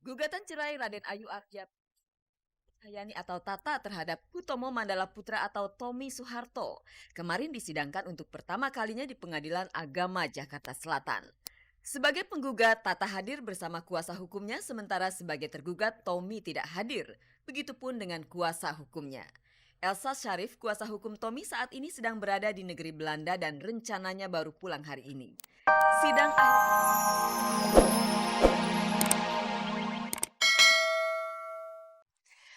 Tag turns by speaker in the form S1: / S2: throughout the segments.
S1: Gugatan cerai Raden Ayu Arjayani atau Tata terhadap Hutomo Mandala Putra atau Tommy Soeharto kemarin disidangkan untuk pertama kalinya di Pengadilan Agama Jakarta Selatan. Sebagai penggugat, Tata hadir bersama kuasa hukumnya, sementara sebagai tergugat, Tommy tidak hadir. Begitupun dengan kuasa hukumnya. Elsa Syarif, kuasa hukum Tommy, saat ini sedang berada di negeri Belanda dan rencananya baru pulang hari ini. Sidang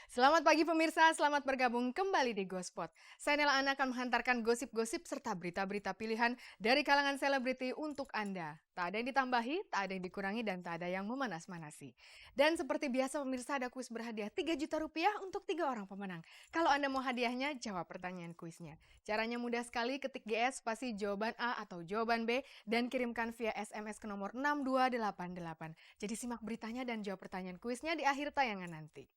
S2: Selamat pagi pemirsa, selamat bergabung kembali di Gospot. Saya Nela Ana akan menghantarkan gosip-gosip serta berita-berita pilihan dari kalangan selebriti untuk Anda. Tak ada yang ditambahi, tak ada yang dikurangi, dan tak ada yang memanas-manasi. Dan seperti biasa pemirsa, ada kuis berhadiah 3 juta rupiah untuk 3 orang pemenang. Kalau Anda mau hadiahnya, jawab pertanyaan kuisnya. Caranya mudah sekali, ketik GS spasi jawaban A atau jawaban B dan kirimkan via SMS ke nomor 6288. Jadi simak beritanya dan jawab pertanyaan kuisnya di akhir tayangan nanti.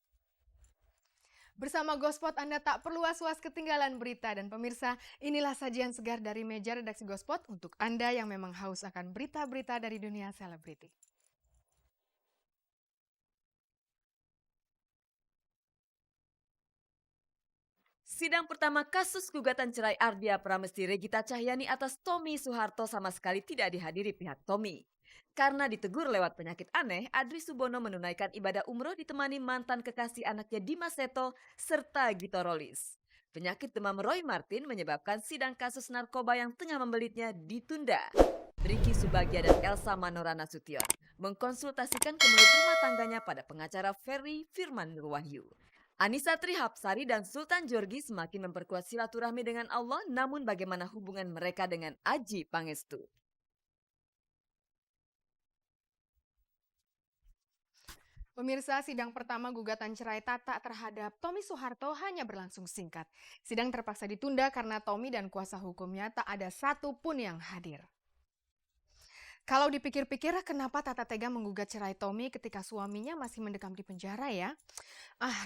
S2: Bersama Gospot Anda tak perlu was-was ketinggalan berita, dan pemirsa, inilah sajian segar dari meja redaksi Gospot untuk Anda yang memang haus akan berita-berita dari dunia selebriti.
S1: Sidang pertama kasus gugatan cerai Ardhya Pramesti Regita Cahyani atas Tommy Soeharto sama sekali tidak dihadiri pihak Tommy. Karena ditegur lewat penyakit aneh, Adri Subono menunaikan ibadah umroh ditemani mantan kekasih anaknya Dimas Seto serta Gito Rolis. Penyakit demam Roy Martin menyebabkan sidang kasus narkoba yang tengah membelitnya ditunda. Ricky Subagja dan Elsa Manora Nasution mengkonsultasikan kemelut rumah tangganya pada pengacara Ferry Firman Nurwahyu. Annisa Trihapsari dan Sultan Jorgi semakin memperkuat silaturahmi dengan Allah, namun bagaimana hubungan mereka dengan Adjie Pangestu?
S2: Pemirsa, sidang pertama gugatan cerai Tata terhadap Tommy Soeharto hanya berlangsung singkat. Sidang terpaksa ditunda karena Tommy dan kuasa hukumnya tak ada satupun yang hadir. Kalau dipikir-pikir, kenapa Tata tega menggugat cerai Tommy ketika suaminya masih mendekam di penjara ya?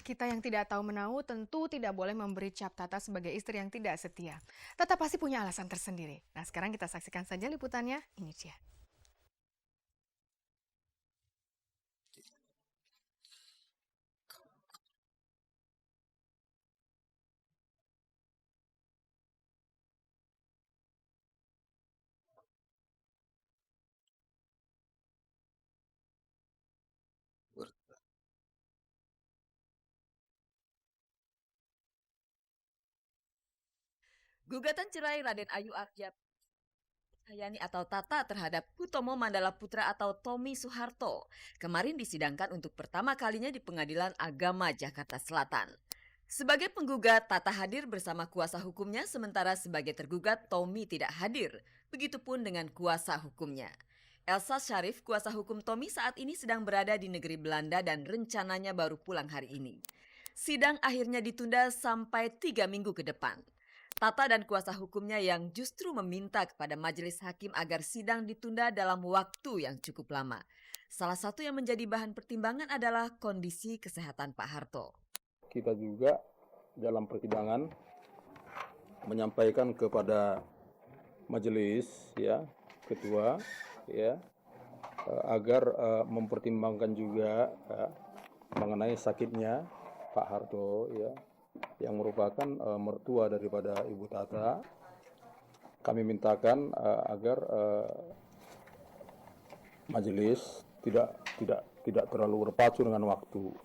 S2: Kita yang tidak tahu menahu tentu tidak boleh memberi cap Tata sebagai istri yang tidak setia. Tata pasti punya alasan tersendiri. Nah, sekarang kita saksikan saja liputannya. Ini dia.
S1: Gugatan cerai Raden Ayu Arjayani atau Tata terhadap Hutomo Mandala Putra atau Tommy Soeharto kemarin disidangkan untuk pertama kalinya di Pengadilan Agama Jakarta Selatan. Sebagai penggugat, Tata hadir bersama kuasa hukumnya, sementara sebagai tergugat, Tommy tidak hadir. Begitupun dengan kuasa hukumnya. Elsa Syarif, kuasa hukum Tommy, saat ini sedang berada di negeri Belanda dan rencananya baru pulang hari ini. Sidang akhirnya ditunda sampai 3 minggu ke depan. Tata dan kuasa hukumnya yang justru meminta kepada majelis hakim agar sidang ditunda dalam waktu yang cukup lama. Salah satu yang menjadi bahan pertimbangan adalah kondisi kesehatan Pak Harto.
S3: Kita juga dalam persidangan menyampaikan kepada majelis ketua agar mempertimbangkan juga mengenai sakitnya Pak Harto yang merupakan mertua daripada Ibu Tata. Kami mintakan agar majelis tidak terlalu berpacu dengan waktu.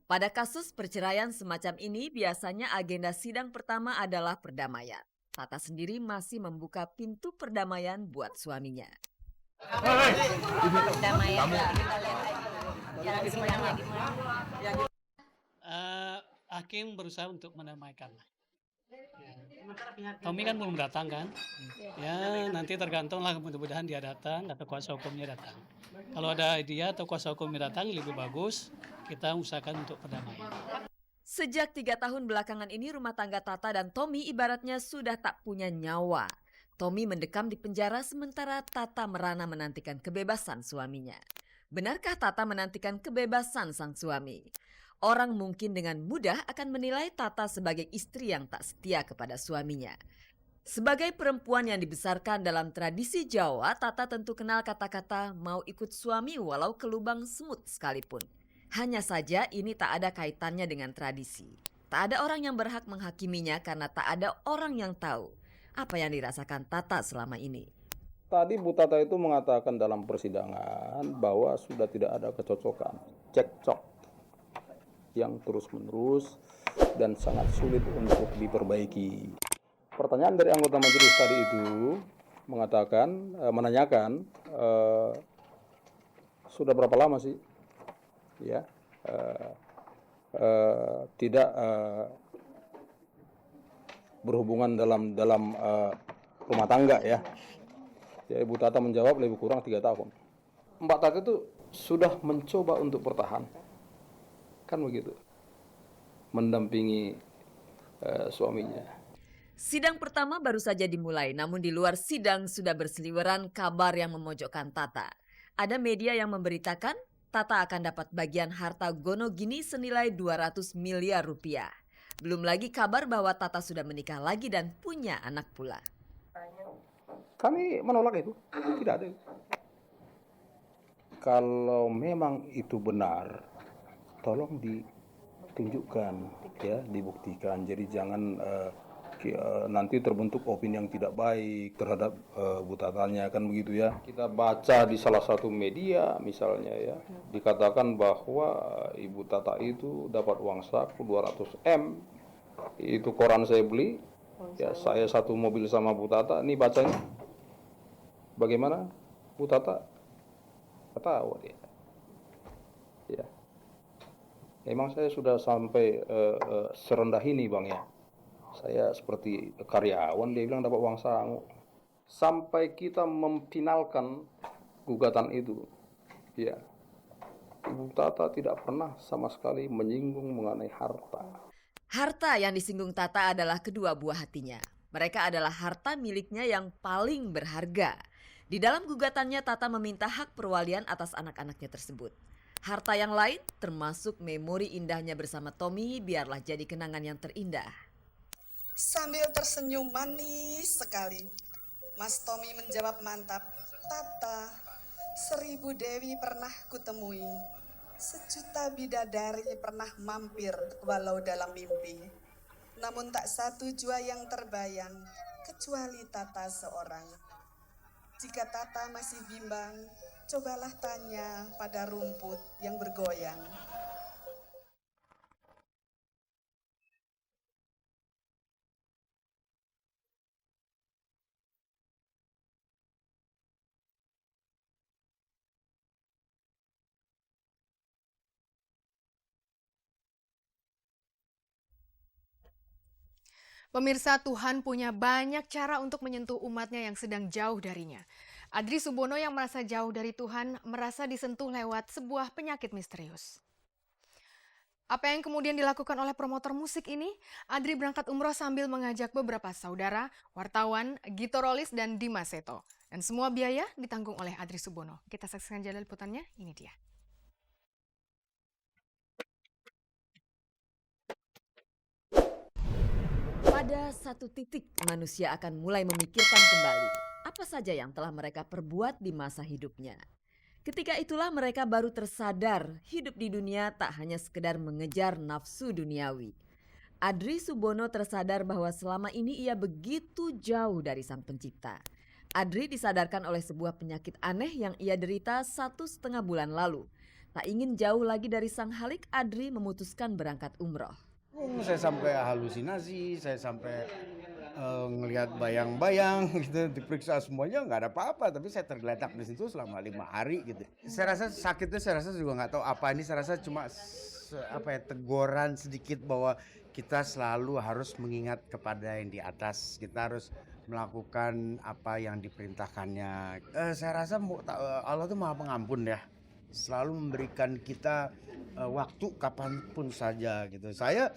S1: Pada kasus perceraian semacam ini, biasanya agenda sidang pertama adalah perdamaian. Tata sendiri masih membuka pintu perdamaian buat suaminya.
S4: Perdamaian, kita lihat jalan sidangnya gimana.
S5: Hakim berusaha untuk mendamaikan. Tommy kan belum datang kan? Ya nanti tergantunglah, mudah-mudahan dia datang atau kuasa hukumnya datang. Kalau ada dia atau kuasa hukumnya datang lebih bagus, kita usahakan untuk perdamaian.
S1: Sejak 3 tahun belakangan ini, rumah tangga Tata dan Tommy ibaratnya sudah tak punya nyawa. Tommy mendekam di penjara sementara Tata merana menantikan kebebasan suaminya. Benarkah Tata menantikan kebebasan sang suami? Orang mungkin dengan mudah akan menilai Tata sebagai istri yang tak setia kepada suaminya. Sebagai perempuan yang dibesarkan dalam tradisi Jawa, Tata tentu kenal kata-kata mau ikut suami walau ke lubang semut sekalipun. Hanya saja ini tak ada kaitannya dengan tradisi. Tak ada orang yang berhak menghakiminya karena tak ada orang yang tahu apa yang dirasakan Tata selama ini.
S3: Tadi Bu Tata itu mengatakan dalam persidangan bahwa sudah tidak ada kecocokan, cekcok yang terus-menerus dan sangat sulit untuk diperbaiki. Pertanyaan dari anggota majelis tadi itu menanyakan sudah berapa lama sih, ya, tidak berhubungan dalam rumah tangga, ya. Ya, Ibu Tata menjawab lebih kurang 3 tahun. Mbak Tata itu sudah mencoba untuk bertahan, kan begitu, mendampingi suaminya.
S1: Sidang pertama baru saja dimulai, namun di luar sidang sudah berseliweran kabar yang memojokkan Tata. Ada media yang memberitakan Tata akan dapat bagian harta gono gini senilai 200 miliar rupiah. Belum lagi kabar bahwa Tata sudah menikah lagi dan punya anak pula.
S3: Kami menolak itu, tidak ada. Kalau memang itu benar, tolong ditunjukkan, ya, dibuktikan. Jadi jangan nanti terbentuk opini yang tidak baik terhadap Bu Tatanya, kan begitu, ya. Kita baca di salah satu media misalnya, ya, dikatakan bahwa Ibu Tata itu dapat uang saku 200 M. Itu koran saya beli, ya, saya satu mobil sama Bu Tata. Ini bacanya. Bagaimana Bu Tata? Ketawa dia. Ya. Memang saya sudah sampai serendah ini, Bang, ya. Saya seperti karyawan, dia bilang dapat uang sangu. Sampai kita memfinalkan gugatan itu, ya, Ibu Tata tidak pernah sama sekali menyinggung mengenai harta.
S1: Harta yang disinggung Tata adalah kedua buah hatinya. Mereka adalah harta miliknya yang paling berharga. Di dalam gugatannya Tata meminta hak perwalian atas anak-anaknya tersebut. Harta yang lain termasuk memori indahnya bersama Tommy biarlah jadi kenangan yang terindah.
S6: Sambil tersenyum manis sekali, Mas Tommy menjawab mantap, Tata, 1000 dewi pernah kutemui, 1.000.000 bidadari pernah mampir walau dalam mimpi. Namun tak satu jua yang terbayang, kecuali Tata seorang. Jika Tata masih bimbang, cobalah tanya pada rumput yang bergoyang.
S2: Pemirsa, Tuhan punya banyak cara untuk menyentuh umatnya yang sedang jauh darinya. Adri Subono yang merasa jauh dari Tuhan merasa disentuh lewat sebuah penyakit misterius. Apa yang kemudian dilakukan oleh promotor musik ini? Adri berangkat umroh sambil mengajak beberapa saudara, wartawan, Gito Rolis, dan Dimas Seto. Dan semua biaya ditanggung oleh Adri Subono. Kita saksikan jalan liputannya, ini dia.
S1: Pada satu titik manusia akan mulai memikirkan kembali apa saja yang telah mereka perbuat di masa hidupnya. Ketika itulah mereka baru tersadar hidup di dunia tak hanya sekedar mengejar nafsu duniawi. Adri Subono tersadar bahwa selama ini ia begitu jauh dari Sang Pencipta. Adri disadarkan oleh sebuah penyakit aneh yang ia derita 1,5 bulan lalu. Tak ingin jauh lagi dari Sang Halik, Adri memutuskan berangkat umroh.
S7: Saya sampai halusinasi, saya sampai ngelihat bayang-bayang gitu, diperiksa semuanya nggak ada apa-apa, tapi saya tergeletak di situ selama 5 hari gitu. Saya rasa sakitnya, saya rasa juga nggak tahu apa ini, saya rasa cuma teguran sedikit bahwa kita selalu harus mengingat kepada yang di atas, kita harus melakukan apa yang diperintahkannya. Saya rasa Allah itu Maha Pengampun ya, selalu memberikan kita waktu kapanpun saja gitu. Saya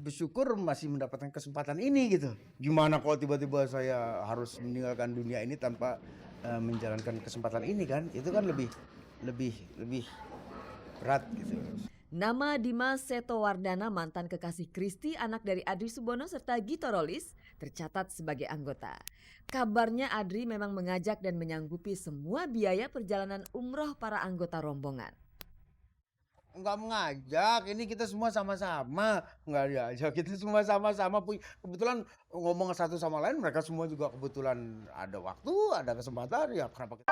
S7: bersyukur masih mendapatkan kesempatan ini gitu. Gimana kalau tiba-tiba saya harus meninggalkan dunia ini tanpa menjalankan kesempatan ini kan? Itu kan lebih berat gitu.
S1: Nama Dimas Seto Wardana, mantan kekasih Kristi, anak dari Adri Subono serta Gito Rolis, tercatat sebagai anggota. Kabarnya Adri memang mengajak dan menyanggupi semua biaya perjalanan umroh para anggota rombongan.
S7: nggak mengajak, ini kita semua sama-sama, nggak diajak, kita semua sama-sama. Kebetulan ngomong satu sama lain, mereka semua juga kebetulan ada waktu, ada kesempatan, ya kenapa kita...